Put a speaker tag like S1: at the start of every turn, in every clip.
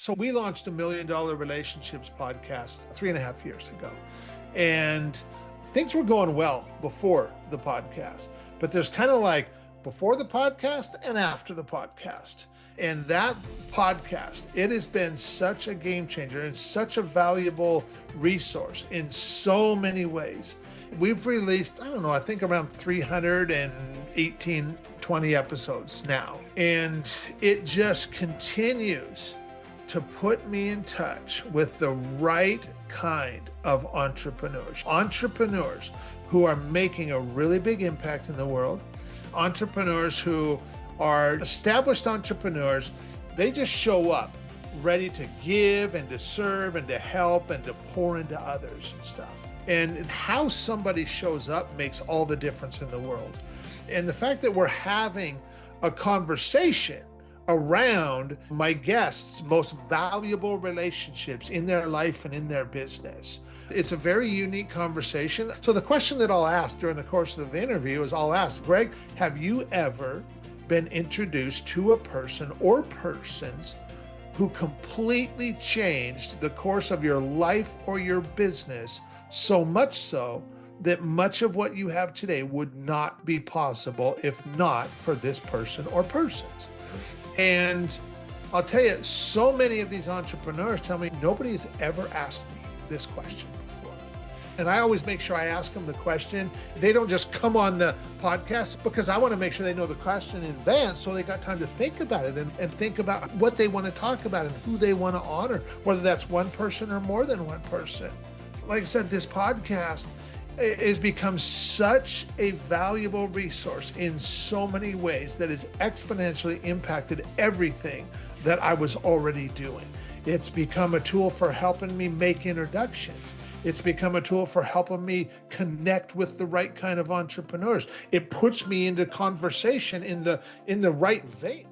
S1: So we launched a $1 Million Relationships podcast 3.5 years ago. And things were going well before the podcast, but there's kind of like before the podcast and after the podcast. And that podcast, it has been such a game changer and such a valuable resource in so many ways. We've released, I don't know, I think around 318, 20 episodes now. And it just continues to put me in touch with the right kind of entrepreneurs who are making a really big impact in the world, entrepreneurs who are established entrepreneurs. They just show up ready to give and to serve and to help and to pour into others and stuff. And how somebody shows up makes all the difference in the world. And the fact that we're having a conversation around my guests' most valuable relationships in their life and in their business. It's a very unique conversation. So the question that I'll ask during the course of the interview is I'll ask, Greg, have you ever been introduced to a person or persons who completely changed the course of your life or your business, so much so that much of what you have today would not be possible if not for this person or persons? And I'll tell you, so many of these entrepreneurs tell me nobody's ever asked me this question before. And I always make sure I ask them the question. They don't just come on the podcast, because I want to make sure they know the question in advance so they got time to think about it and think about what they want to talk about and who they want to honor, whether that's one person or more than one person. Like I said, this podcast has become such a valuable resource in so many ways that has exponentially impacted everything that I was already doing. It's become a tool for helping me make introductions. It's become a tool for helping me connect with the right kind of entrepreneurs. It puts me into conversation in the right vein.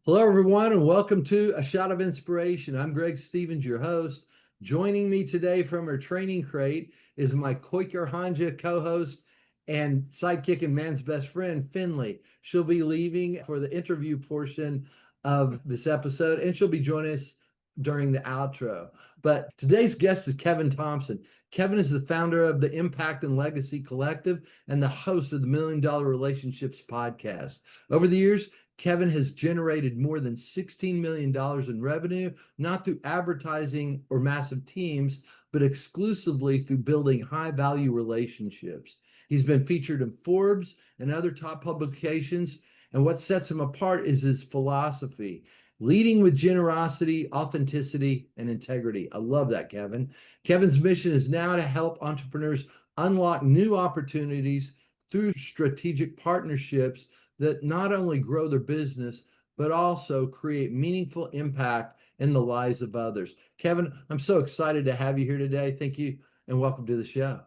S2: Hello, everyone, and welcome to A Shot of Inspiration. I'm Greg Stevens, your host. Joining me today from her training crate is my Koiker Hanja co-host and sidekick and man's best friend, Finley. She'll be leaving for the interview portion of this episode, and she'll be joining us during the outro. But today's guest is Kevin Thompson. Kevin is the founder of the Impact and Legacy Collective and the host of the $1 Million Relationships podcast. Over the years, Kevin has generated more than $16 million in revenue, not through advertising or massive teams, but exclusively through building high-value relationships. He's been featured in Forbes and other top publications, and what sets him apart is his philosophy: leading with generosity, authenticity, and integrity. I love that, Kevin. Kevin's mission is now to help entrepreneurs unlock new opportunities through strategic partnerships that not only grow their business, but also create meaningful impact in the lives of others. Kevin, I'm so excited to have you here today. Thank you, and welcome to the show.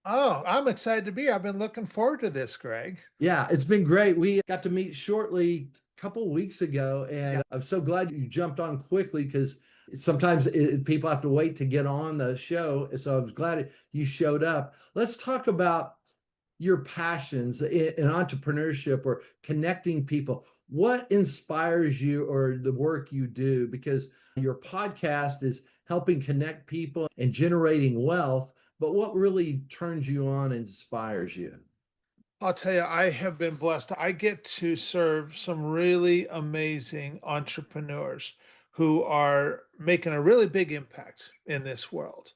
S1: Oh, I'm excited to be here. I've been looking forward to this, Greg.
S2: Yeah, it's been great. We got to meet shortly a couple of weeks ago, and I'm so glad you jumped on quickly, because sometimes people have to wait to get on the show. So I was glad you showed up. Let's talk about your passions in entrepreneurship or connecting people. What inspires you or the work you do? Because your podcast is helping connect people and generating wealth, but what really turns you on and inspires you?
S1: I'll tell you, I have been blessed. I get to serve some really amazing entrepreneurs who are making a really big impact in this world.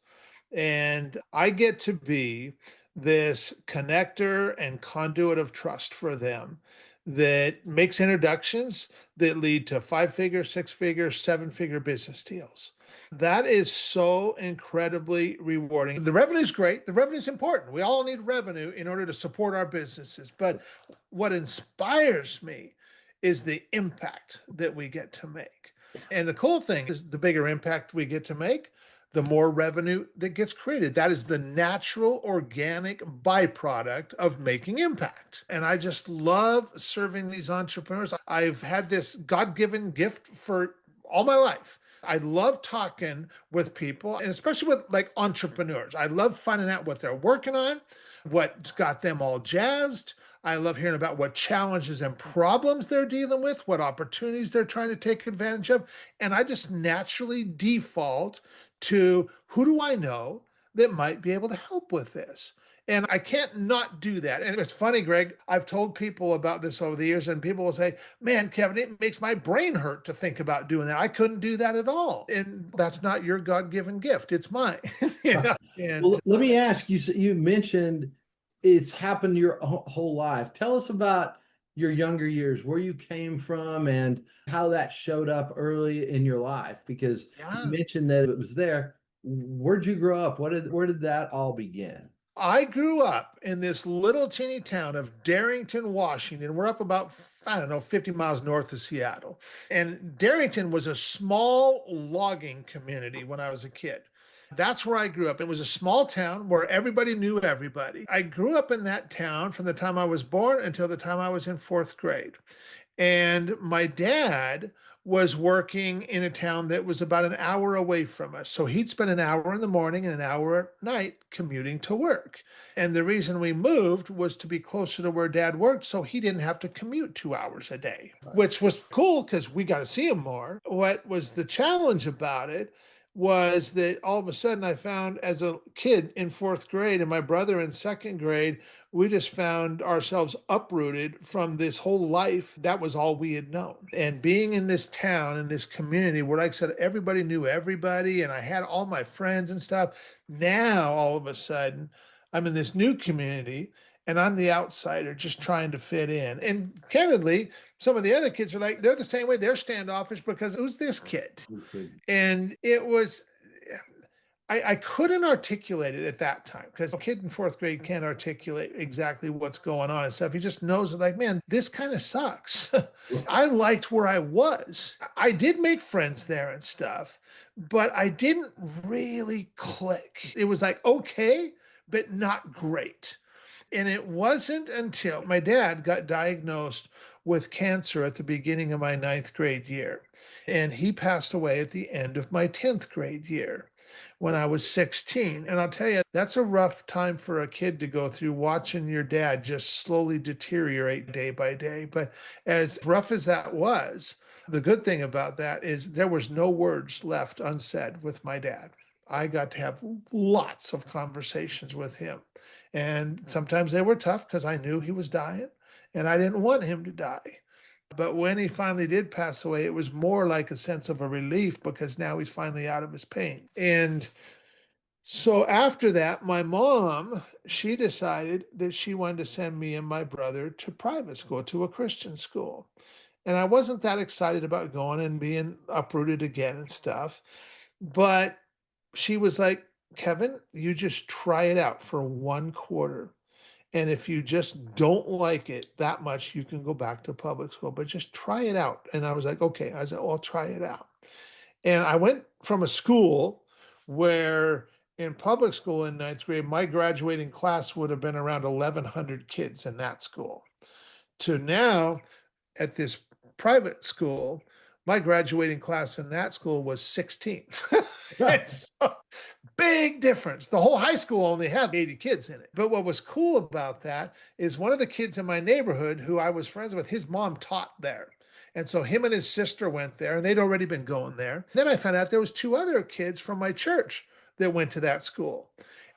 S1: And I get to be this connector and conduit of trust for them that makes introductions that lead to 5-figure, 6-figure, 7-figure business deals. That is so incredibly rewarding. The revenue is great. The revenue is important. We all need revenue in order to support our businesses. But what inspires me is the impact that we get to make. And the cool thing is, the bigger impact we get to make, the more revenue that gets created. That is the natural, organic byproduct of making impact. And I just love serving these entrepreneurs. I've had this God-given gift for all my life. I love talking with people, and especially with like entrepreneurs. I love finding out what they're working on, what's got them all jazzed. I love hearing about what challenges and problems they're dealing with, what opportunities they're trying to take advantage of. And I just naturally default to who do I know that might be able to help with this? And I can't not do that. And it's funny, Greg, I've told people about this over the years, and people will say, man, Kevin, it makes my brain hurt to think about doing that. I couldn't do that at all. And that's not your God given gift, it's mine. You know? And
S2: Well, let me ask you, you mentioned it's happened your whole life. Tell us about your younger years, where you came from and how that showed up early in your life, because you
S1: yeah.
S2: mentioned that it was there. Where'd you grow up? Where did that all begin?
S1: I grew up in this little teeny town of Darrington, Washington. We're up about, I don't know, 50 miles north of Seattle. And Darrington was a small logging community when I was a kid. That's where I grew up. It was a small town where everybody knew everybody. I grew up in that town from the time I was born until the time I was in fourth grade. And my dad was working in a town that was about an hour away from us. So he'd spend an hour in the morning and an hour at night commuting to work. And the reason we moved was to be closer to where dad worked so he didn't have to commute 2 hours a day, which was cool because we got to see him more. What was the challenge about it was that all of a sudden I found as a kid in fourth grade and my brother in second grade, we just found ourselves uprooted from this whole life. That was all we had known. And being in this town, in this community where, like I said, everybody knew everybody and I had all my friends and stuff. Now, all of a sudden, I'm in this new community and I'm the outsider just trying to fit in. And candidly, some of the other kids are like, they're the same way. They're standoffish because who's this kid? And it was, I couldn't articulate it at that time because a kid in fourth grade can't articulate exactly what's going on and stuff. He just knows like, man, this kind of sucks. I liked where I was. I did make friends there and stuff, but I didn't really click. It was like, okay, but not great. And it wasn't until my dad got diagnosed with cancer at the beginning of my ninth grade year. And he passed away at the end of my 10th grade year when I was 16. And I'll tell you, that's a rough time for a kid to go through watching your dad just slowly deteriorate day by day. But as rough as that was, the good thing about that is there was no words left unsaid with my dad. I got to have lots of conversations with him. And sometimes they were tough because I knew he was dying and I didn't want him to die. But when he finally did pass away, it was more like a sense of a relief because now he's finally out of his pain. And so after that, my mom, she decided that she wanted to send me and my brother to private school, to a Christian school. And I wasn't that excited about going and being uprooted again and stuff. But she was like, Kevin, you just try it out for 1 quarter. And if you just don't like it that much, you can go back to public school, but just try it out. And I was like, okay. I said, well, I'll try it out. And I went from a school where in public school in ninth grade, my graduating class would have been around 1,100 kids in that school to now at this private school, my graduating class in that school was 16. It's a big difference. The whole high school only had 80 kids in it. But what was cool about that is one of the kids in my neighborhood who I was friends with, his mom taught there. And so him and his sister went there and they'd already been going there. Then I found out there was 2 other kids from my church that went to that school.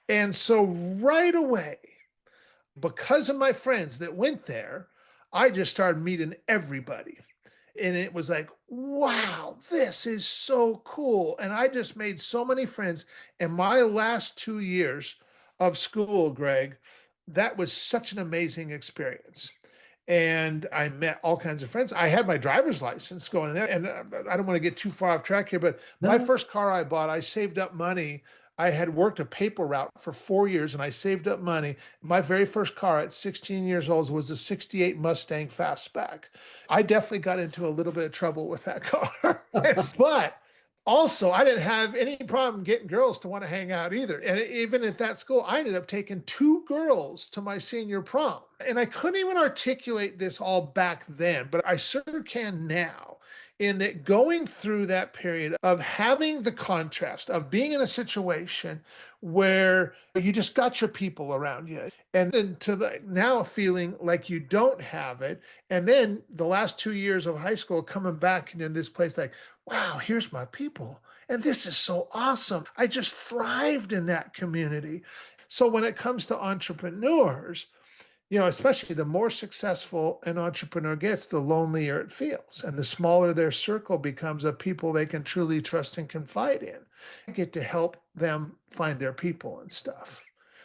S1: And so right away, because of my friends that went there, I just started meeting everybody. And it was like, wow, this is so cool. And I just made so many friends. And my last 2 years of school, Greg, that was such an amazing experience. And I met all kinds of friends. I had my driver's license going in there. And I don't want to get too far off track here, but my
S2: No.
S1: first car I bought, I saved up money. I had worked a paper route for 4 years and I saved up money. My very first car at 16 years old was a 68 Mustang Fastback. I definitely got into a little bit of trouble with that car. But also, I didn't have any problem getting girls to want to hang out either. And even at that school, I ended up taking 2 girls to my senior prom. And I couldn't even articulate this all back then, but I sure can now. in that going through that period of having the contrast of being in a situation where you just got your people around you and then to the now feeling like you don't have it. And then the last 2 years of high school coming back in this place like, wow, here's my people. And this is so awesome. I just thrived in that community. So when it comes to entrepreneurs, especially the more successful an entrepreneur gets, the lonelier it feels. And the smaller their circle becomes of people they can truly trust and confide in. I get to help them find their people and stuff.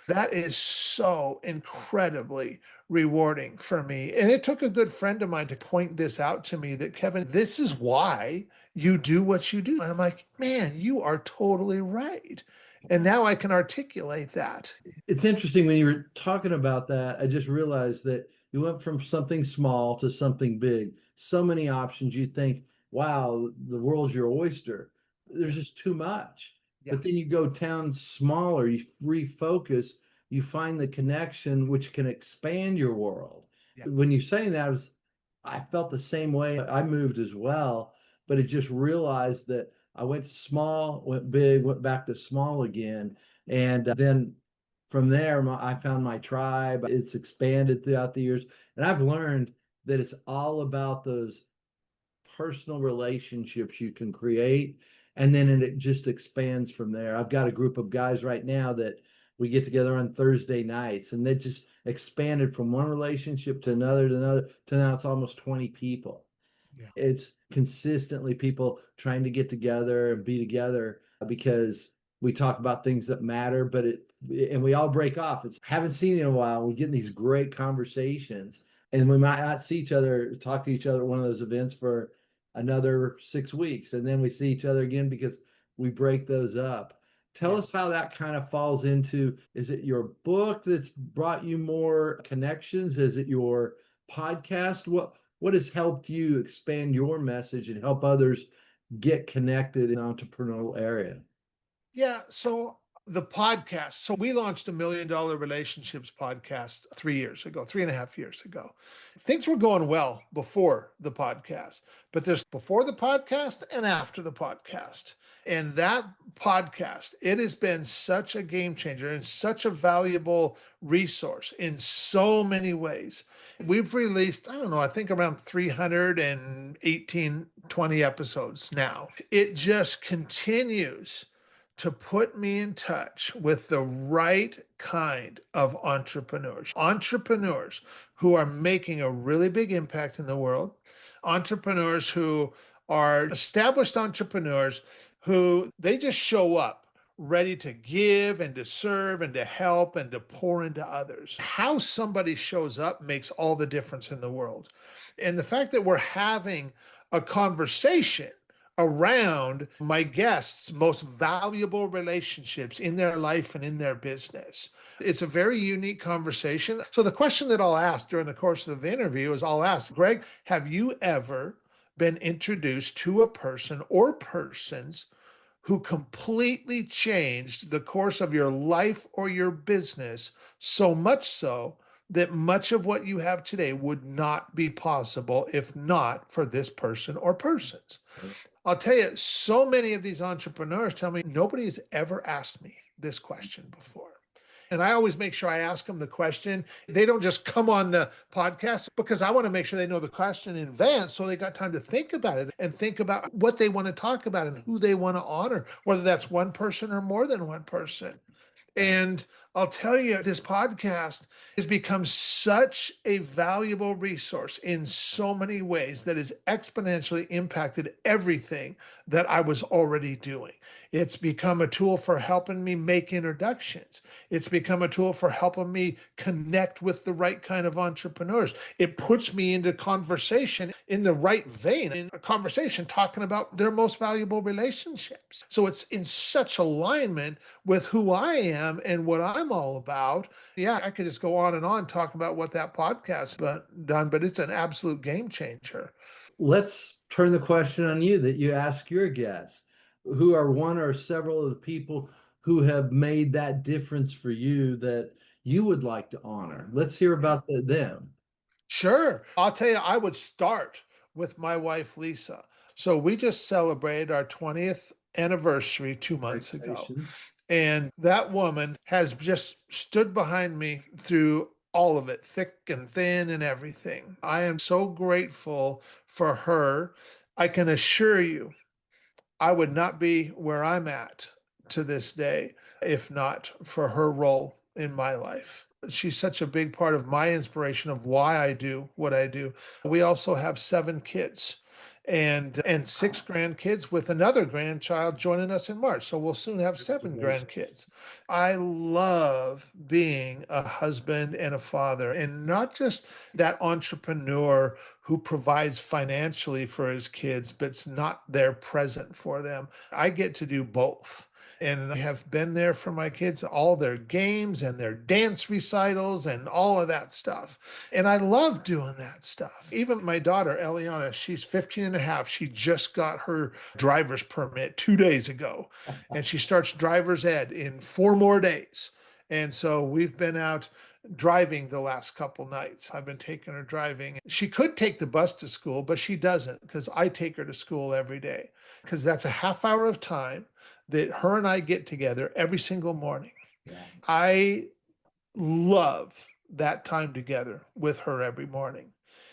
S1: That is so incredibly rewarding for me. And it took a good friend of mine to point this out to me that, Kevin, this is why you do what you do. And I'm like, man, you are totally right. And now I can articulate that.
S2: It's interesting when you were talking about that. I just realized that you went from something small to something big. So many options. You think, wow, the world's your oyster. There's just too much.
S1: Yeah.
S2: But then you go down smaller, you refocus, you find the connection which can expand your world.
S1: Yeah.
S2: When you're saying that, I felt the same way. I moved as well, but it just realized that I went small, went big, went back to small again. And then from there, I found my tribe. It's expanded throughout the years. And I've learned that it's all about those personal relationships you can create. And then it just expands from there. I've got a group of guys right now that we get together on Thursday nights, and they just expanded from one relationship to another to now it's almost 20 people.
S1: Yeah.
S2: It's consistently people trying to get together and be together because we talk about things that matter, but and we all break off. It's haven't seen in a while. We get in these great conversations, and we might not see each other, talk to each other at one of those events for another 6 weeks, and then we see each other again because we break those up. Tell us how that kind of falls into, is it your book that's brought you more connections? Is it your podcast? What has helped you expand your message and help others get connected in the entrepreneurial area?
S1: Yeah. So the podcast. So we launched $1 Million Relationships podcast 3 years ago, 3.5 years ago. Things were going well before the podcast, but there's before the podcast and after the podcast. And that podcast, it has been such a game changer and such a valuable resource in so many ways. We've released, I don't know, I think around 318, 20 episodes now. It just continues to put me in touch with the right kind of entrepreneurs who are making a really big impact in the world, entrepreneurs who are established entrepreneurs who they just show up ready to give and to serve and to help and to pour into others. How somebody shows up makes all the difference in the world. And the fact that we're having a conversation around my guests' most valuable relationships in their life and in their business. It's a very unique conversation. So the question that I'll ask during the course of the interview is I'll ask, Greg, have you ever been introduced to a person or persons who completely changed the course of your life or your business, so much so that much of what you have today would not be possible if not for this person or persons? I'll tell you, so many of these entrepreneurs tell me nobody has ever asked me this question before. And I always make sure I ask them the question. They don't just come on the podcast because I want to make sure they know the question in advance so they got time to think about it and think about what they want to talk about and who they want to honor, whether that's one person or more than one person. And I'll tell you, this podcast has become such a valuable resource in so many ways that has exponentially impacted everything that I was already doing. It's become a tool for helping me make introductions. It's become a tool for helping me connect with the right kind of entrepreneurs. It puts me into conversation in the right vein, in a conversation talking about their most valuable relationships. So it's in such alignment with who I am and what I'm all about. Yeah, I could just go on and on talking about what that podcast done, but it's an absolute game changer.
S2: Let's turn the question on you that you ask your guests. Who are one or several of the people who have made that difference for you that you would like to honor? Let's hear about them.
S1: Sure. I'll tell you, I would start with my wife, Lisa. So we just celebrated our 20th anniversary 2 months ago.
S2: Congratulations.
S1: And that woman has just stood behind me through all of it, thick and thin and everything. I am so grateful for her. I can assure you, I would not be where I'm at to this day if not for her role in my life. She's such a big part of my inspiration of why I do what I do. We also have 7 kids and 6 grandkids with another grandchild joining us in March. So we'll soon have 7 grandkids. I love being a husband and a father, and not just that entrepreneur who provides financially for his kids, but's not there present for them. I get to do both. And I have been there for my kids, all their games and their dance recitals and all of that stuff. And I love doing that stuff. Even my daughter, Eliana, she's 15 and a half. She just got her driver's permit 2 days ago. And she starts driver's ed in 4 more days. And so we've been out driving the last couple nights. I've been taking her driving. She could take the bus to school, but she doesn't because I take her to school every day because that's a half hour of time that her and I get together every single morning.
S2: Yeah.
S1: I love that time together with her every morning.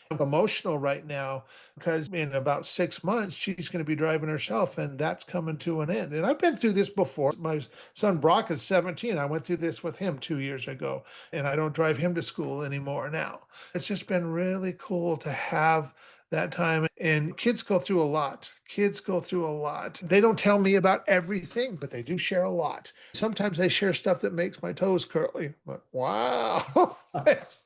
S1: I'm emotional right now because in about 6 months, she's going to be driving herself, and that's coming to an end. And I've been through this before. My son Brock is 17. I went through this with him 2 years ago, and I don't drive him to school anymore now. It's just been really cool to have that time. And kids go through a lot. Kids go through a lot. They don't tell me about everything, but they do share a lot. Sometimes they share stuff that makes my toes curly. But wow.
S2: Well, at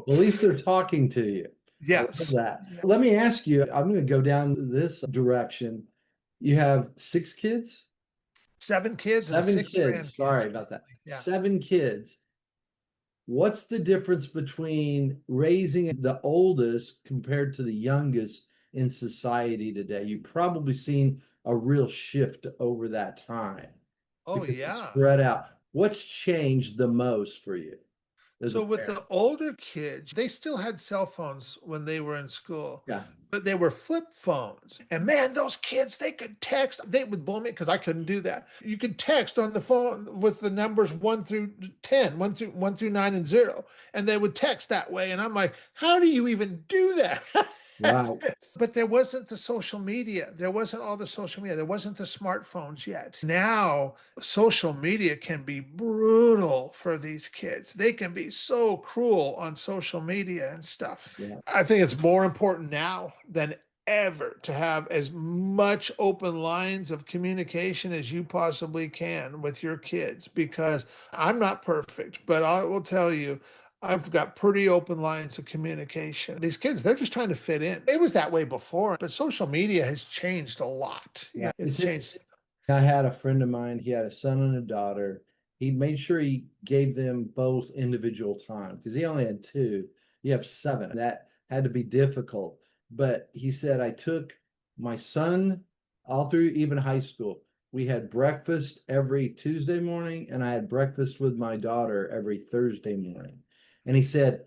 S2: least they're talking to you. I love
S1: Yes.
S2: that. Let me ask you, I'm going to go down this direction. You have 6 kids?
S1: 7 kids and 6
S2: 7 kids.
S1: grandkids.
S2: Sorry about that.
S1: Yeah.
S2: 7 kids. What's the difference between raising the oldest compared to the youngest in society today? You've probably seen a real shift over that time
S1: Oh,
S2: because it's
S1: yeah.
S2: spread out. What's changed the most for you as a
S1: So with
S2: parent?
S1: the older kids, they still had cell phones when they were in school,
S2: Yeah.
S1: but they were flip phones. And man, those kids, they could text. They would blow me because I couldn't do that. You could text on the phone with the numbers 1 through 10, 1 through 9 and 0, and they would text that way. And I'm like, how do you even do that?
S2: Wow.
S1: But there wasn't the social media. There wasn't all the social media. There wasn't the smartphones yet. Now, social media can be brutal for these kids. They can be so cruel on social media and stuff.
S2: Yeah.
S1: I think it's more important now than ever to have as much open lines of communication as you possibly can with your kids, because I'm not perfect, but I will tell you, I've got pretty open lines of communication. These kids, they're just trying to fit in. It was that way before, but social media has changed a lot.
S2: Yeah.
S1: It's changed.
S2: I had a friend of mine, he had a son and a daughter. He made sure he gave them both individual time because he only had 2. You have 7. That had to be difficult. But he said, I took my son all through even high school. We had breakfast every Tuesday morning, and I had breakfast with my daughter every Thursday morning. And he said,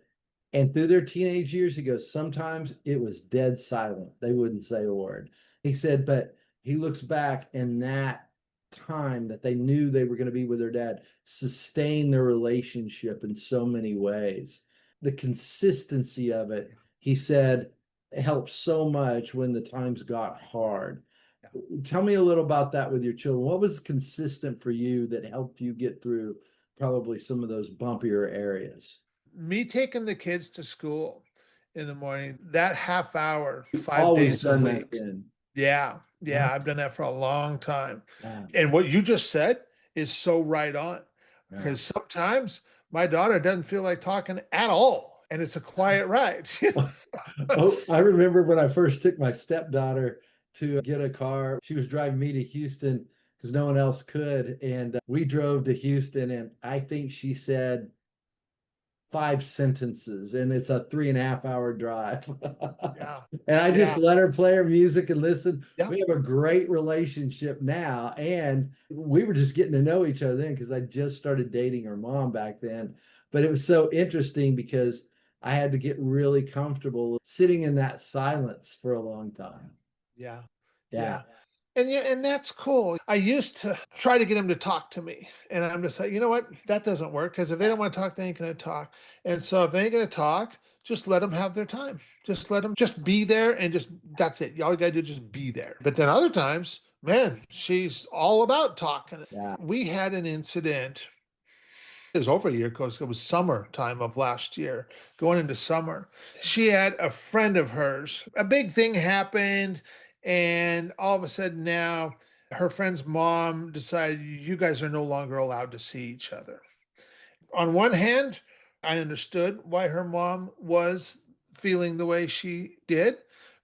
S2: and through their teenage years, he goes, sometimes it was dead silent. They wouldn't say a word. He said, but he looks back and that time that they knew they were going to be with their dad sustained their relationship in so many ways. The consistency of it, he said, helped so much when the times got hard. Tell me a little about that with your children. What was consistent for you that helped you get through probably some of those bumpier areas?
S1: Me taking the kids to school in the morning, that half hour, 5 days
S2: Always
S1: a
S2: done that
S1: week.
S2: then.
S1: Yeah. Yeah.
S2: Wow.
S1: I've done that for a long time.
S2: Wow.
S1: And what you just said is so right on,
S2: Yeah.
S1: because sometimes my daughter doesn't feel like talking at all, and it's a quiet ride.
S2: Oh, I remember when I first took my stepdaughter to get a car. She was driving me to Houston because no one else could. And we drove to Houston, and I think she said 5 sentences, and it's a 3.5 hour drive.
S1: Yeah.
S2: And I just
S1: Yeah.
S2: let her play her music and listen.
S1: Yeah.
S2: We have a great relationship now. And we were just getting to know each other then because I just started dating her mom back then. But it was so interesting because I had to get really comfortable sitting in that silence for a long time.
S1: Yeah.
S2: Yeah.
S1: Yeah. And yeah, and that's cool. I used to try to get them to talk to me. And I'm just like, you know what? That doesn't work because if they don't want to talk, they ain't going to talk. And so if they ain't going to talk, just let them have their time. Just let them just be there and just that's it. All you got to do is just be there. But then other times, man, she's all about talking.
S2: Yeah.
S1: We had an incident. It was over a year because it was summertime of last year, going into summer. She had a friend of hers. A big thing happened, and all of a sudden now her friend's mom decided you guys are no longer allowed to see each other. On one hand, I understood why her mom was feeling the way she did.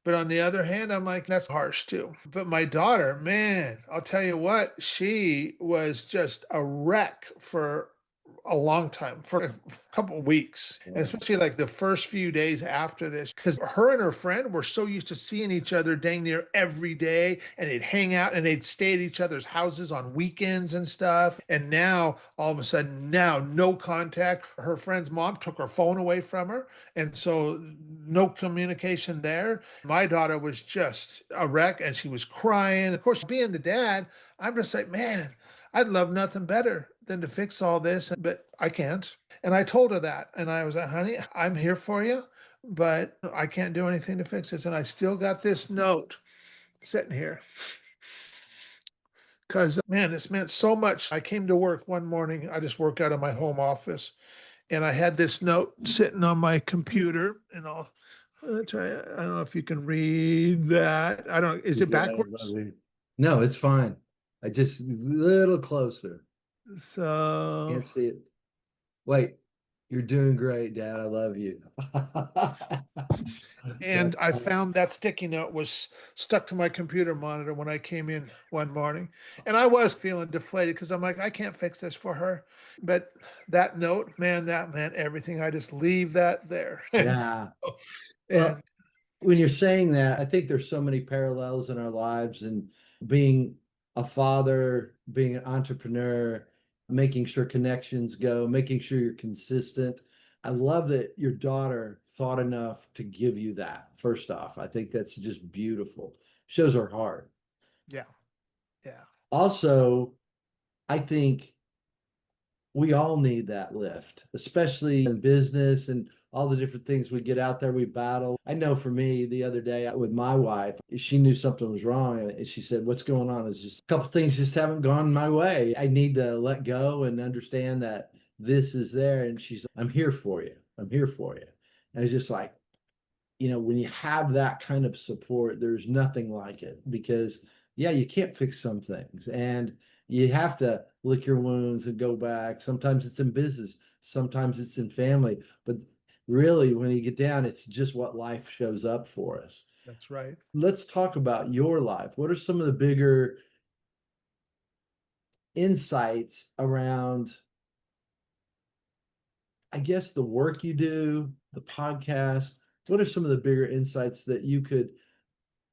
S1: But on the other hand, I'm like, that's harsh too. But my daughter, man, I'll tell you what, she was just a wreck for a long time, for a couple of weeks, and
S2: Yeah.
S1: especially like the first few days after this, because her and her friend were so used to seeing each other dang near every day, and they'd hang out and they'd stay at each other's houses on weekends and stuff. And now all of a sudden, now no contact. Her friend's mom took her phone away from her, and so no communication there. My daughter was just a wreck, and she was crying. Of course, being the dad, I'm just like, man, I'd love nothing better than to fix all this, but I can't. And I told her that. And I was like, honey, I'm here for you, but I can't do anything to fix this. And I still got this note sitting here because, man, this meant so much. I came to work one morning. I just work out of my home office. And I had this note sitting on my computer. And I'll try. I don't know if you can read that. I don't, is it backwards?
S2: No, it's fine. I just a little closer.
S1: So
S2: Can't see it. Wait, you're doing great, Dad. I love you.
S1: and I found that sticky note was stuck to my computer monitor when I came in one morning. And I was feeling deflated because I'm like, I can't fix this for her. But that note, man, that meant everything. I just leave that there.
S2: Yeah.
S1: And
S2: Well, when you're saying that, I think there's so many parallels in our lives and being a father, being an entrepreneur, making sure connections go, making sure you're consistent. I love that your daughter thought enough to give you that. First off, I think that's just beautiful. Shows her heart.
S1: yeah, yeah.
S2: Also, I think we all need that lift, especially in business and all the different things we get out there, we battle. I know for me, the other day with my wife, she knew something was wrong. And she said, what's going on? Is just a couple things just haven't gone my way. I need to let go and understand that this is there. And she's, I'm here for you. I'm here for you. And it's just like, when you have that kind of support, there's nothing like it because, yeah, you can't fix some things and you have to lick your wounds and go back. Sometimes it's in business, sometimes it's in family, but really, when you get down, it's just what life shows up for us.
S1: That's right.
S2: Let's talk about your life. What are some of the bigger insights around, I guess, the work you do, the podcast? What are some of the bigger insights that you could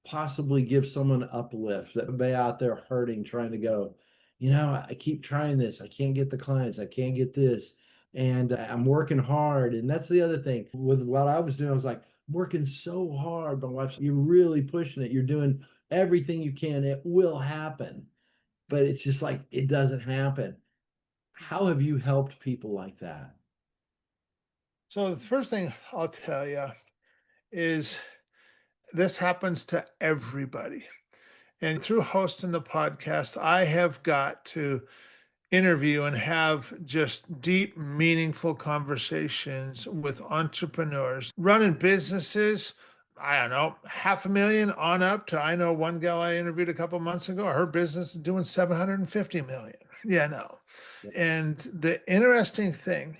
S2: possibly give someone an uplift that may be out there hurting, trying to go, I keep trying this. I can't get the clients. I can't get this. And I'm working hard. And that's the other thing with what I was doing. I was like, I'm working so hard. My wife's, you're really pushing it. You're doing everything you can. It will happen. But it's just like, it doesn't happen. How have you helped people like that?
S1: So the first thing I'll tell you is this happens to everybody. And through hosting the podcast, I have got to interview and have just deep, meaningful conversations with entrepreneurs running businesses. I don't know, 500,000 on up to, I know one gal I interviewed a couple months ago, her business is doing 750 million. Yeah, no. And the interesting thing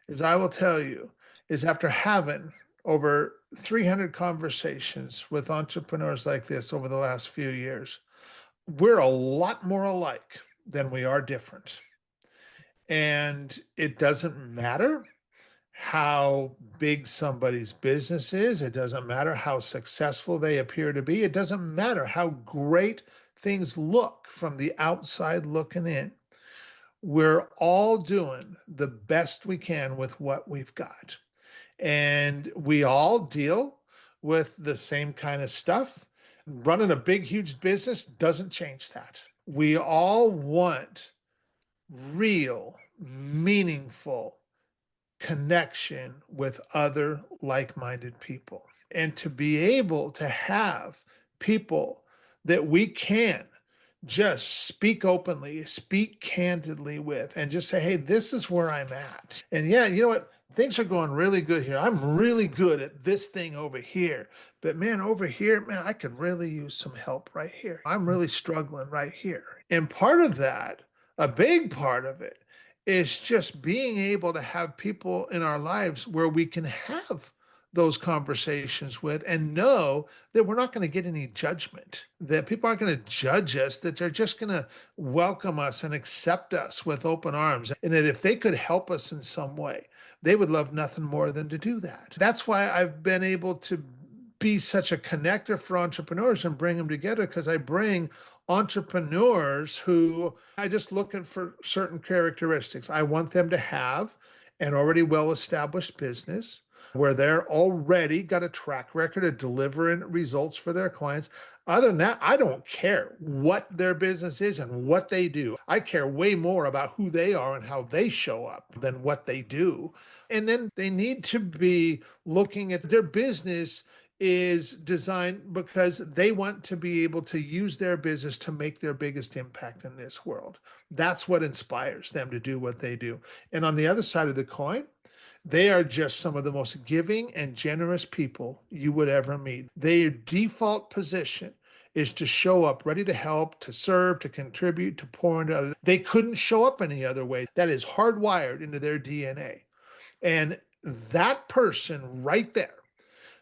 S1: is, I will tell you, is after having over 300 conversations with entrepreneurs like this over the last few years, we're a lot more alike than we are different. And it doesn't matter how big somebody's business is. It doesn't matter how successful they appear to be. It doesn't matter how great things look from the outside looking in. We're all doing the best we can with what we've got. And we all deal with the same kind of stuff. Running a big, huge business doesn't change that. We all want real, meaningful connection with other like minded people. And to be able to have people that we can just speak openly, speak candidly with, and just say, hey, this is where I'm at. And yeah, you know what? Things are going really good here. I'm really good at this thing over here. But man, over here, man, I could really use some help right here. I'm really struggling right here. And part of that, a big part of it, is just being able to have people in our lives where we can have those conversations with and know that we're not going to get any judgment, that people aren't going to judge us, that they're just going to welcome us and accept us with open arms. And that if they could help us in some way, they would love nothing more than to do that. That's why I've been able to be such a connector for entrepreneurs and bring them together, because I bring entrepreneurs who I just looking for certain characteristics. I want them to have an already well-established business where they're already got a track record of delivering results for their clients. Other than that, I don't care what their business is and what they do. I care way more about who they are and how they show up than what they do. And then they need to be looking at their business is designed because they want to be able to use their business to make their biggest impact in this world. That's what inspires them to do what they do. And on the other side of the coin, they are just some of the most giving and generous people you would ever meet. Their default position is to show up ready to help, to serve, to contribute, to pour into others. They couldn't show up any other way. That is hardwired into their DNA. And that person right there,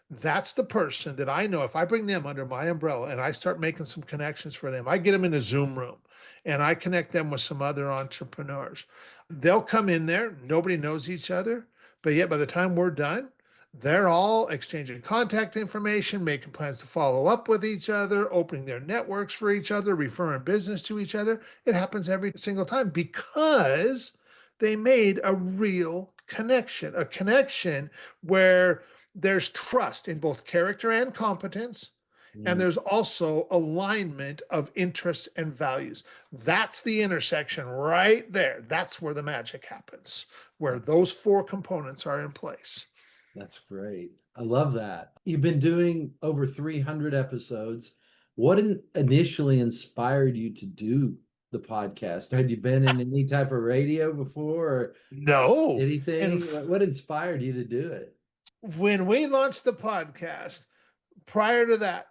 S1: that's the person that I know if I bring them under my umbrella and I start making some connections for them, I get them in a Zoom room and I connect them with some other entrepreneurs. They'll come in there, nobody knows each other, but yet by the time we're done, they're all exchanging contact information, making plans to follow up with each other, opening their networks for each other, referring business to each other. It happens every single time because they made a real connection, a connection where there's trust in both character and competence. And
S2: Mm,
S1: there's also alignment of interests and values. That's the intersection right there. That's where the magic happens, where those four components are in place.
S2: that's great. I love that. You've been doing over 300 episodes. What initially inspired you to do the podcast? Had you been in any type of radio before or
S1: No. And
S2: anything? What inspired you to do it?
S1: when we launched the podcast, prior to that,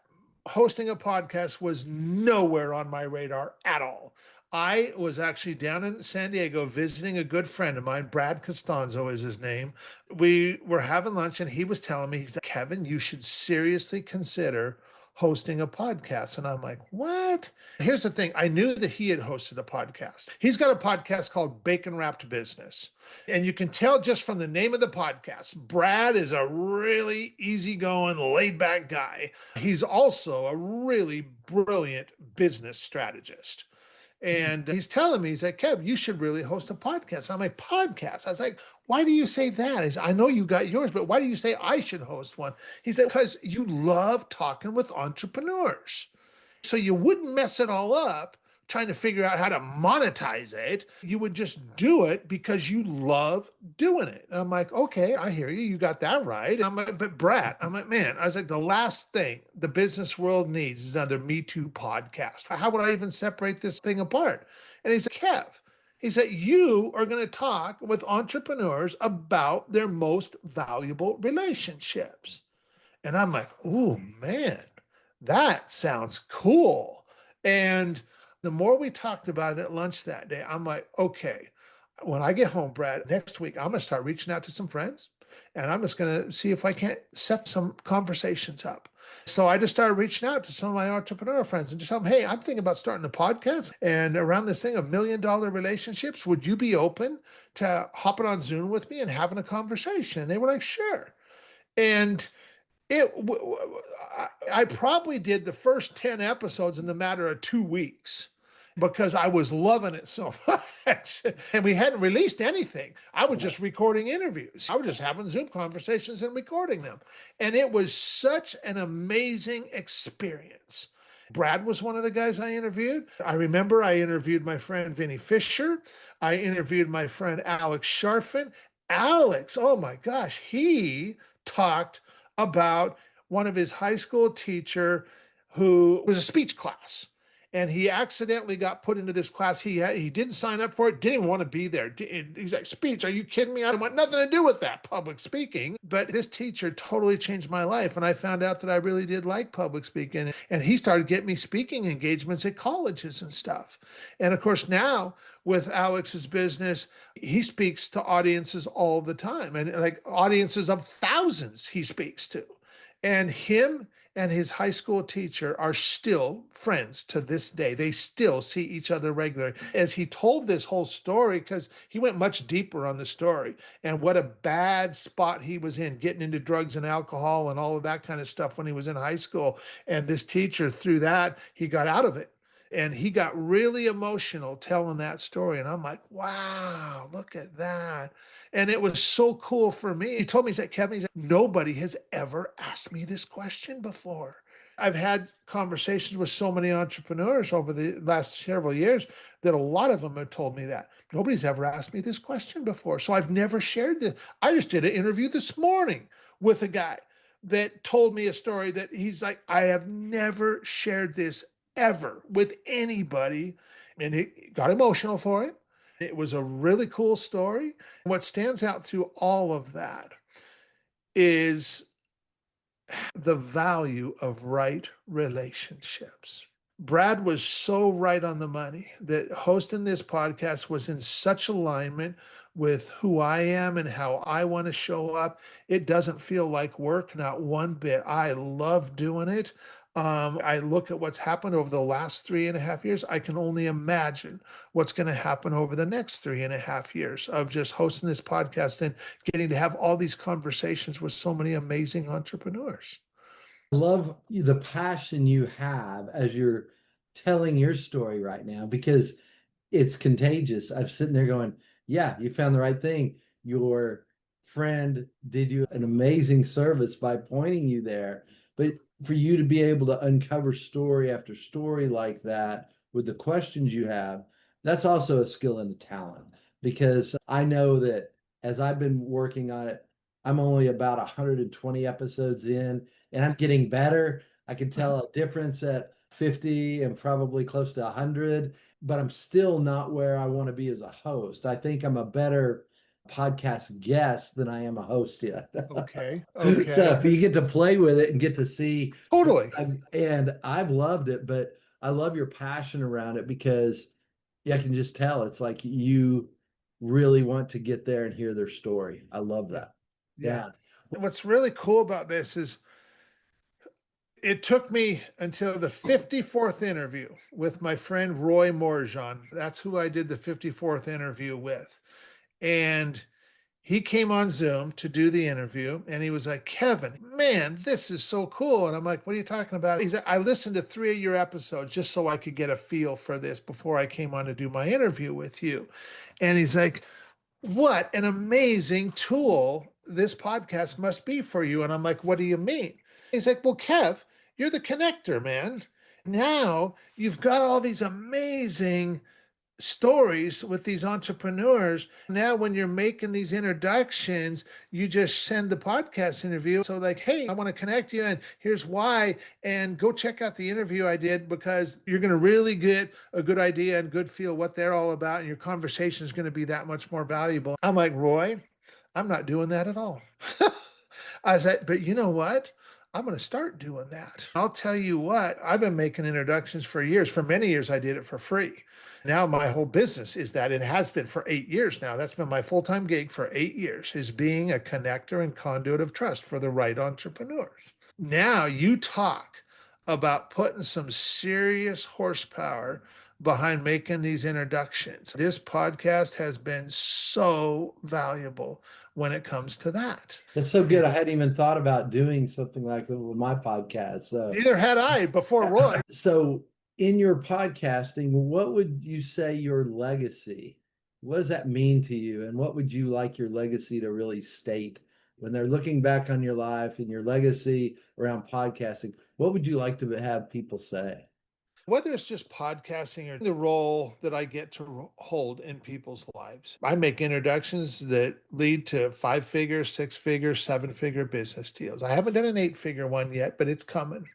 S1: hosting a podcast was nowhere on my radar at all. I was actually down in San Diego visiting a good friend of mine, Brad Costanzo is his name. We were having lunch and he was telling me, he's like, Kevin, you should seriously consider hosting a podcast. And I'm like, what? Here's the thing. I knew that he had hosted a podcast. He's got a podcast called Bacon Wrapped Business. And you can tell just from the name of the podcast, Brad is a really easygoing, laid back guy. He's also a really brilliant business strategist. And he's telling me, he's like, Kev, you should really host a podcast. I'm like, podcast? I was like, why do you say that? He's, I know you got yours, but why do you say I should host one? He said, because you love talking with entrepreneurs. So you wouldn't mess it all up trying to figure out how to monetize it. You would just do it because you love doing it. And I'm like, okay, I hear you. You got that right. I'm like, but Brad, I'm like, man, I was like, the last thing the business world needs is another Me Too podcast. How would I even separate this thing apart? And he's like, Kev, he said, you are going to talk with entrepreneurs about their most valuable relationships. And I'm like, oh man, that sounds cool. And the more we talked about it at lunch that day, I'm like, okay, when I get home, Brad, next week, I'm going to start reaching out to some friends and I'm just going to see if I can't set some conversations up. So I just started reaching out to some of my entrepreneur friends and just tell them, hey, I'm thinking about starting a podcast and around this thing of $1 million relationships. Would you be open to hopping on Zoom with me and having a conversation? And they were like, sure. And it, I probably did the first 10 episodes in the matter of 2 weeks. because I was loving it so much. And we hadn't released anything. I was just recording interviews. I was just having Zoom conversations and recording them. And it was such an amazing experience. Brad was one of the guys I interviewed. I remember I interviewed my friend Vinny Fisher. I interviewed my friend Alex Sharfin. Alex, oh my gosh, he talked about one of his high school teacher who was a speech class, and he accidentally got put into this class. He didn't sign up for it, didn't even want to be there. He's like, speech, are you kidding me? I don't want nothing to do with that, public speaking. But this teacher totally changed my life, and I found out that I really did like public speaking. And he started getting me speaking engagements at colleges and stuff. And of course, now with Alex's business, he speaks to audiences all the time, and like audiences of thousands he speaks to. And him and his high school teacher are still friends to this day. They still see each other regularly. As he told this whole story, because he went much deeper on the story and what a bad spot he was in, getting into drugs and alcohol and all of that kind of stuff when he was in high school. And this teacher, through that, he got out of it. And he got really emotional telling that story. And I'm like, wow, look at that. And it was so cool for me. He told me, he said, Kevin, he said, nobody has ever asked me this question before. I've had conversations with so many entrepreneurs over the last several years that a lot of them have told me that. Nobody's ever asked me this question before. So I've never shared this. I just did an interview this morning with a guy that told me a story that he's like, I have never shared this ever with anybody. And he got emotional for it. It was a really cool story. What stands out through all of that is the value of right relationships. Brad was so right on the money that hosting this podcast was in such alignment with who I am and how I want to show up. It doesn't feel like work, not one bit. I love doing it. I look at what's happened over the last 3.5 years. I can only imagine what's going to happen over the next 3.5 years of just hosting this podcast and getting to have all these conversations with so many amazing entrepreneurs.
S2: I love the passion you have as you're telling your story right now because it's contagious. I'm sitting there going, yeah, you found the right thing. Your friend did you an amazing service by pointing you there. But for you to be able to uncover story after story like that with the questions you have, that's also a skill and a talent. Because I know that as I've been working on it, I'm only about 120 episodes in and I'm getting better. I can tell a difference at 50 and probably close to 100, but I'm still not where I want to be as a host. I think I'm a better podcast guest than I am a host yet.
S1: Okay.
S2: So
S1: Okay.
S2: you get to play with it and get to see.
S1: Totally.
S2: And I've loved it, but I love your passion around it because yeah, I can just tell it's like you really want to get there and hear their story. I love
S1: Yeah.
S2: that.
S1: Yeah.
S2: Yeah.
S1: What's really cool about this is it took me until the 54th interview with my friend Roy Morjan. That's who I did the 54th interview with. And he came on Zoom to do the interview and he was like, Kevin, man, this is so cool. And I'm like, what are you talking about? He's like, I listened to 3 of your episodes just so I could get a feel for this before I came on to do my interview with you. And he's like, what an amazing tool this podcast must be for you. And I'm like, what do you mean? He's like, well, Kev, you're the connector, man. Now you've got all these amazing stories with these entrepreneurs. Now, when you're making these introductions, you just send the podcast interview. So, like, hey, I want to connect you, and here's why. And go check out the interview I did because you're going to really get a good idea and good feel what they're all about. And your conversation is going to be that much more valuable. I'm like, Roy, I'm not doing that at all. I said, but you know what? I'm going to start doing that. I'll tell you what, I've been making introductions for years. For many years, I did it for free. Now my whole business is that. It has been for 8 years now. That's been my full-time gig for 8 years, is being a connector and conduit of trust for the right entrepreneurs. Now you talk about putting some serious horsepower behind making these introductions. This podcast has been so valuable when it comes to that.
S2: That's so good.
S1: And
S2: I hadn't even thought about doing something like that with my podcast. So
S1: neither had I before Roy.
S2: so In your podcasting, what would you say your legacy? What does that mean to you? And what would you like your legacy to really state when they're looking back on your life and your legacy around podcasting? What would you like to have people say?
S1: Whether it's just podcasting or the role that I get to hold in people's lives. I make introductions that lead to 5-figure, 6-figure, 7-figure business deals. I haven't done an 8-figure one yet, but it's coming.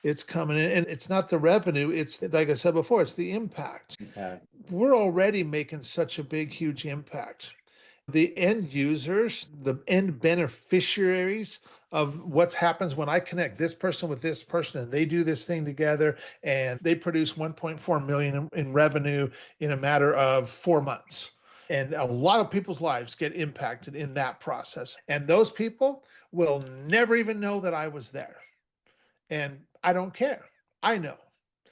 S1: It's coming. And it's not the revenue, it's like I said before, it's the impact.
S2: Impact.
S1: We're already making such a big, huge impact. The end users, the end beneficiaries of what happens when I connect this person with this person and they do this thing together and they produce 1.4 million in revenue in a matter of 4 months. And a lot of people's lives get impacted in that process. And those people will never even know that I was there. And I don't care. I know.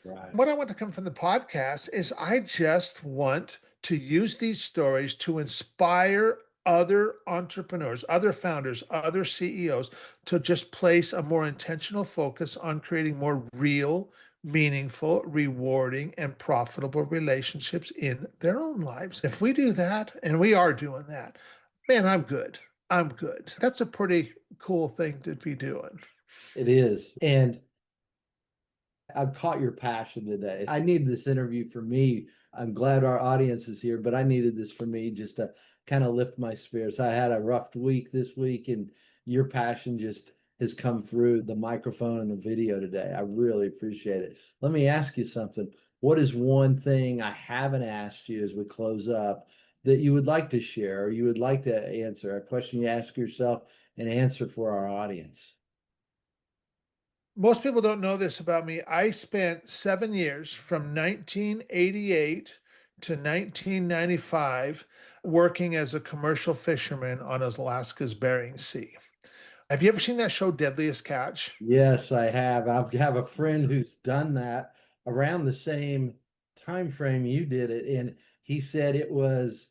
S2: Right.
S1: What I want to come from the podcast is I just want to use these stories to inspire other entrepreneurs, other founders, other CEOs to just place a more intentional focus on creating more real, meaningful, rewarding, and profitable relationships in their own lives. If we do that, and we are doing that, man, I'm good. I'm good. That's a pretty cool thing to be doing.
S2: It is. And I've caught your passion today. I needed this interview for me. I'm glad our audience is here, but I needed this for me just to kind of lift my spirits. I had a rough week this week, and your passion just has come through the microphone and the video today. I really appreciate it. Let me ask you something. What is one thing I haven't asked you as we close up that you would like to share or you would like to answer? A question you ask yourself and answer for our audience.
S1: Most people don't know this about me. I spent 7 years from 1988 to 1995 working as a commercial fisherman on Alaska's Bering Sea. Have you ever seen that show, Deadliest Catch?
S2: Yes, I have. I have a friend who's done that around the same time frame you did it, and he said it was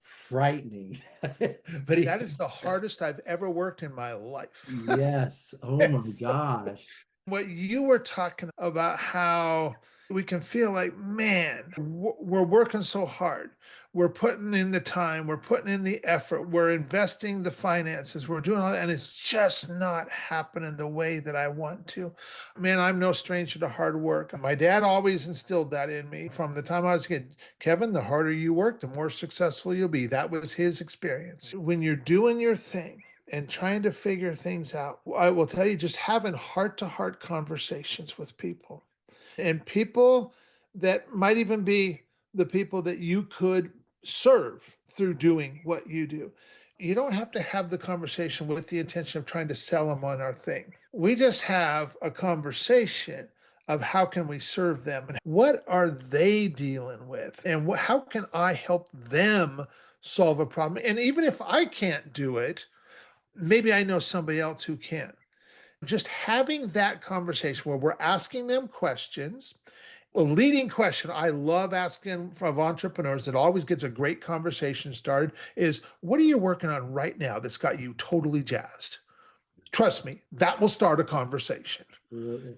S2: frightening. But
S1: That is the hardest I've ever worked in my life.
S2: yes, oh my gosh.
S1: What you were talking about, how we can feel like, man, we're working so hard. We're putting in the time, we're putting in the effort, we're investing the finances, we're doing all that, and it's just not happening the way that I want to. Man, I'm no stranger to hard work. My dad always instilled that in me from the time I was a kid. Kevin, the harder you work, the more successful you'll be. That was his experience. When you're doing your thing, and trying to figure things out. I will tell you, just having heart to heart conversations with people and people that might even be the people that you could serve through doing what you do. You don't have to have the conversation with the intention of trying to sell them on our thing. We just have a conversation of how can we serve them and what are they dealing with and how can I help them solve a problem. And even if I can't do it, maybe I know somebody else who can. Just having that conversation where we're asking them questions. A leading question I love asking of entrepreneurs that always gets a great conversation started is, what are you working on right now that's got you totally jazzed? Trust me, that will start a conversation.
S2: Absolutely.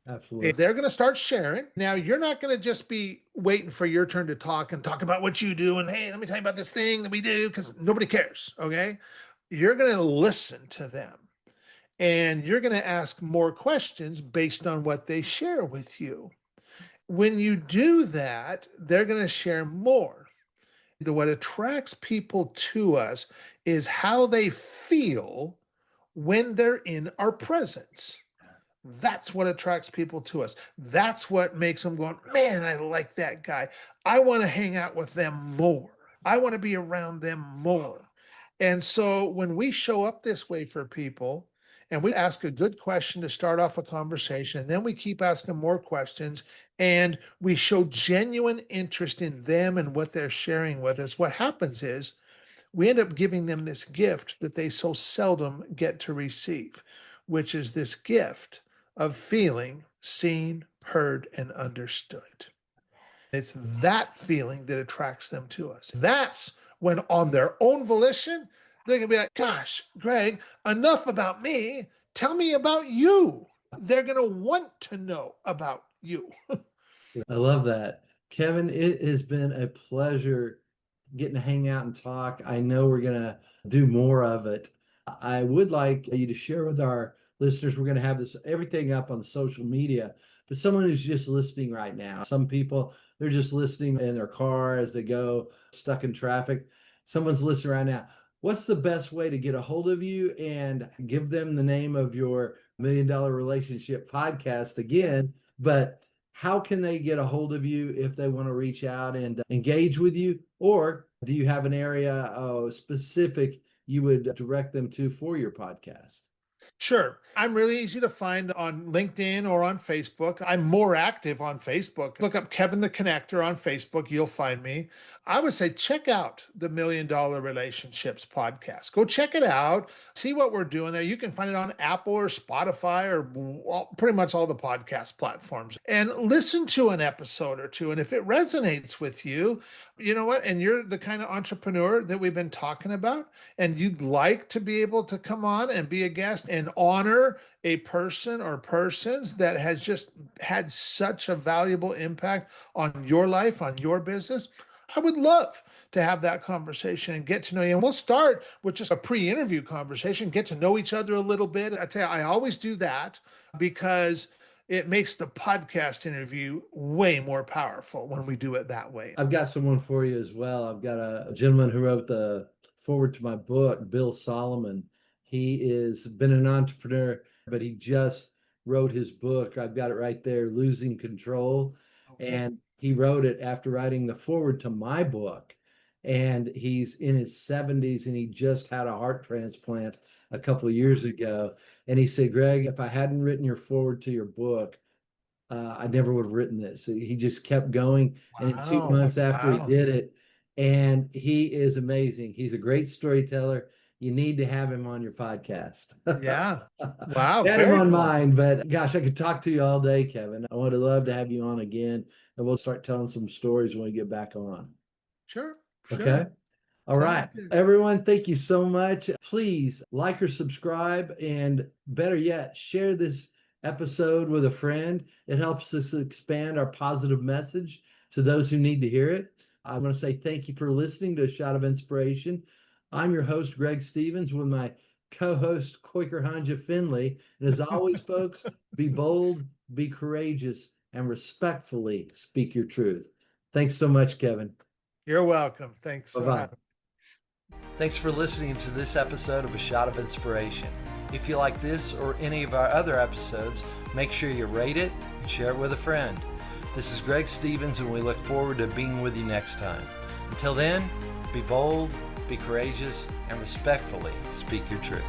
S2: Absolutely.
S1: If they're going to start sharing, now you're not going to just be waiting for your turn to talk and talk about what you do. And hey, let me tell you about this thing that we do, because nobody cares. Okay. You're going to listen to them and you're going to ask more questions based on what they share with you. When you do that, they're going to share more. What attracts people to us is how they feel when they're in our presence. That's what attracts people to us. That's what makes them go, man, I like that guy. I want to hang out with them more. I want to be around them more. And so when we show up this way for people and we ask a good question to start off a conversation, and then we keep asking more questions and we show genuine interest in them and what they're sharing with us, what happens is we end up giving them this gift that they so seldom get to receive, which is this gift of feeling seen, heard, and understood. It's that feeling that attracts them to us. That's when, on their own volition, they're going to be like, gosh, Greg, enough about me. Tell me about you. They're going to want to know about you.
S2: I love that. Kevin, it has been a pleasure getting to hang out and talk. I know we're going to do more of it. I would like you to share with our listeners, we're going to have this everything up on social media, but someone who's just listening right now, some people, they're just listening in their car as they go stuck in traffic. Someone's listening right now. What's the best way to get a hold of you and give them the name of your Million Dollar Relationship podcast again? But how can they get a hold of you if they want to reach out and engage with you? Or do you have an area specific you would direct them to for your podcast?
S1: Sure. I'm really easy to find on LinkedIn or on Facebook. I'm more active on Facebook. Look up Kevin the Connector on Facebook. You'll find me. I would say check out the Million Dollar Relationships podcast. Go check it out. See what we're doing there. You can find it on Apple or Spotify or pretty much all the podcast platforms. And listen to an episode or two. And if it resonates with you, you know what? And you're the kind of entrepreneur that we've been talking about, and you'd like to be able to come on and be a guest and honor a person or persons that has just had such a valuable impact on your life, on your business, I would love to have that conversation and get to know you. And we'll start with just a pre-interview conversation, get to know each other a little bit. I tell you, I always do that because it makes the podcast interview way more powerful when we do it that way.
S2: I've got someone for you as well. I've got a gentleman who wrote the forward to my book, Bill Solomon. He is been an entrepreneur, but he just wrote his book. I've got it right there, Losing Control.
S1: Okay.
S2: And he wrote it after writing the forward to my book. And he's in his 70s and he just had a heart transplant a couple of years ago. And he said, Greg, if I hadn't written your forward to your book, I never would have written this. He just kept going. And in 2 months after he did it, and he is amazing. He's a great storyteller. You need to have him on your podcast.
S1: Yeah. Wow.
S2: Had him on mine, but gosh, I could talk to you all day, Kevin. I would have loved to have you on again, and we'll start telling some stories when we get back on.
S1: Sure.
S2: Okay. All right, everyone, thank you so much. Please like or subscribe, and better yet, share this episode with a friend. It helps us expand our positive message to those who need to hear it. I want to say thank you for listening to A Shot of Inspiration. I'm your host, Greg Stevens, with my co-host, Quaker Hanja Finley. And as always, folks, be bold, be courageous, and respectfully speak your truth. Thanks so much, Kevin.
S1: You're welcome. Thanks.
S2: Bye-bye. Thanks for listening to this episode of A Shot of Inspiration. If you like this or any of our other episodes, make sure you rate it and share it with a friend. This is Greg Stevens, and we look forward to being with you next time. Until then, be bold, be courageous, and respectfully speak your truth.